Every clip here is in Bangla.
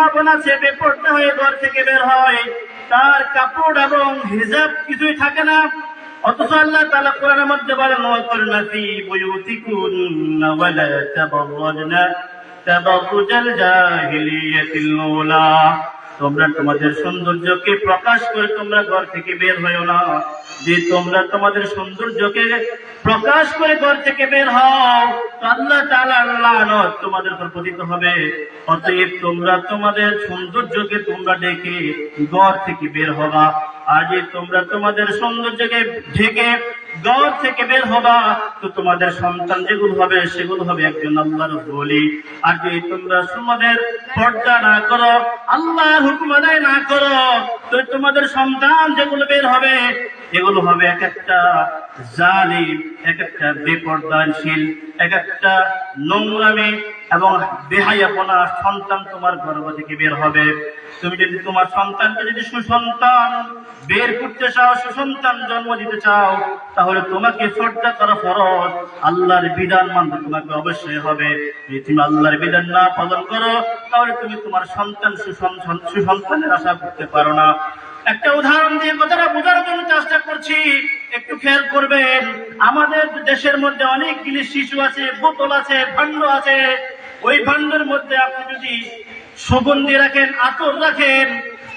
আছে বেপরদা হয়ে ঘর থেকে বের হয়, তার কাপড় এবং হিজাব কিছুই থাকে না। অথচ আল্লাহ তাআলা কোরআনের মধ্যে বলেন, ওয়াকুলনা ফী বুয়ুতিকুন্না ওয়ালা তাবাররাজনা তাবাররুজাল জাহিলিয়াতিল উলা। তোমরা তোমাদের সৌন্দর্যকে প্রকাশ করে তোমরা ঘর থেকে বের হয়ো না। যে তোমরা তোমাদের সৌন্দর্যকে প্রকাশ করে ঘর থেকে বের হও, তো আল্লাহ তাআলার লানত তোমাদের উপর পতিত হবে। অতএব তোমরা তোমাদের সৌন্দর্যকে তোমরা ঢেকে ঘর থেকে বের হবা। আর যে তোমরা তোমাদের সৌন্দর্যকে ঢেকে ঘর থেকে বের হবা, তো তোমাদের সন্তান যেগুলো হবে সেগুলো হবে একজন আল্লাহর ওলি। আর যদি তোমরা তোমাদের পর্দা না করো, আল্লাহর হুকুম আদায় না করো, তো তোমাদের সন্তান যেগুলো বের হবে এগুলো হবে এক একটা জালিম, এক একটা বেপরদাশীল, এক একটা নোংরামি এবং বেহায়াপনা সন্তান তোমার গর্ভ থেকে বের হবে। তুমি যদি তোমার সন্তানকে যদি সুসন্তান বের করতে চাও, সুসন্তান জন্ম দিতে চাও, তাহলে তোমাকে পর্দা করা ফরজ। আল্লাহর বিধান মানতে তোমাকে অবশ্যই হবে। যদি তুমি আল্লাহর বিধান না পালন করো, তাহলে তুমি তোমার সন্তান সুসন্তানের আশা করতে পারো না। একটা উদাহরণ দিয়ে কথাটা বোঝার জন্য চেষ্টা করছি, একটু খেয়াল করবেন। আমাদের দেশের মধ্যে অনেকগুলি শিশু আছে, বোতল আছে, ভাণ্ড আছে। ওই ভাণ্ডের মধ্যে আপনি যদি সুগন্ধি রাখেন, আতর রাখেন,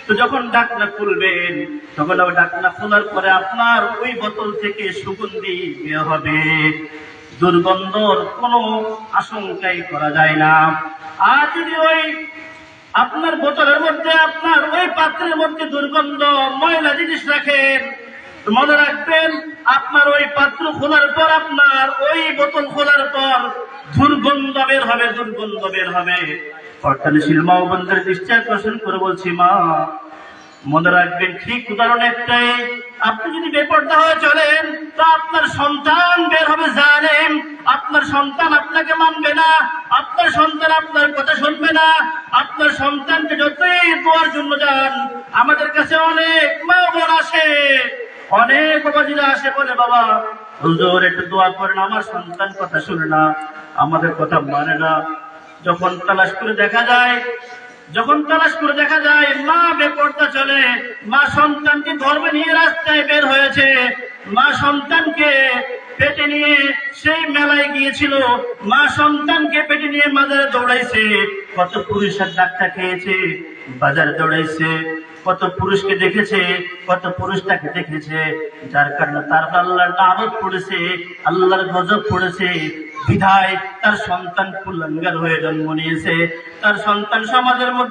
তো যখন ঢাকনা খুলবেন, তখন ওই ঢাকনা খোলার পরে আপনার ওই বোতল থেকে সুগন্ধি বের হবে। দুর্গন্ধর কোনো আশঙ্কাই করা যায় না। আর যদি ওই আপনার বোতলের মধ্যে, আপনার ওই পাত্রের মধ্যে দুর্গন্ধ ময়লা জিনিস রাখেন, মনে রাখবেন আপনার ওই পাত্র খোলার পর, আপনার ওই বোতল খোলার পর দুর্গন্ধ বের হবে, দুর্গন্ধ বের হবে। পর্দাশীল মা ও বোনদের দৃষ্টি আকর্ষণ করে বলছি, মা মনে রাখবেন, ঠিক উদাহরণ একটাই, আপনি যদি বেপরদা হয়ে চলেন, তো আপনার সন্তান বের হবে জালেম। আপনার সন্তান আপনাকে মানবে না, আপনার সন্তান আপনার কথা শুনবে না। আপনার সন্তানকে যতই দোয়ার জন্য যান, আমাদের কাছে অনেক মা বোন আসে, অনেক বাবাজিরা আসে, বলে, বাবা হুজুর একটু দোয়া করেন, আমার সন্তান কথা শুনে না, আমাদের কথা মানে না। যখন তালাশ করে দেখা যায় মা বেপরদা চলে, মা সন্তানকে ধর্মে নিয়ে রাস্তায় বের হয়েছে, মা সন্তানকে পেটে নিয়ে সেই মেলায় গিয়েছিল, মা সন্তানকে পেটে নিয়ে বাজারে দৌড়াইছে, কত পুরুষের ডাক্তার খেয়েছে, বাজারে দৌড়াইছে, কত পুরুষকে দেখেছে, কত পুরুষ তাকে দেখেছে, যার কারণে তার আল্লাহর লানত পড়েছে, আল্লাহর গজব পড়েছে। বিধায় তার সন্তান কুলাঙ্গার হয়ে জন্ম নিয়েছে, তার সন্তান সমাজের মধ্যে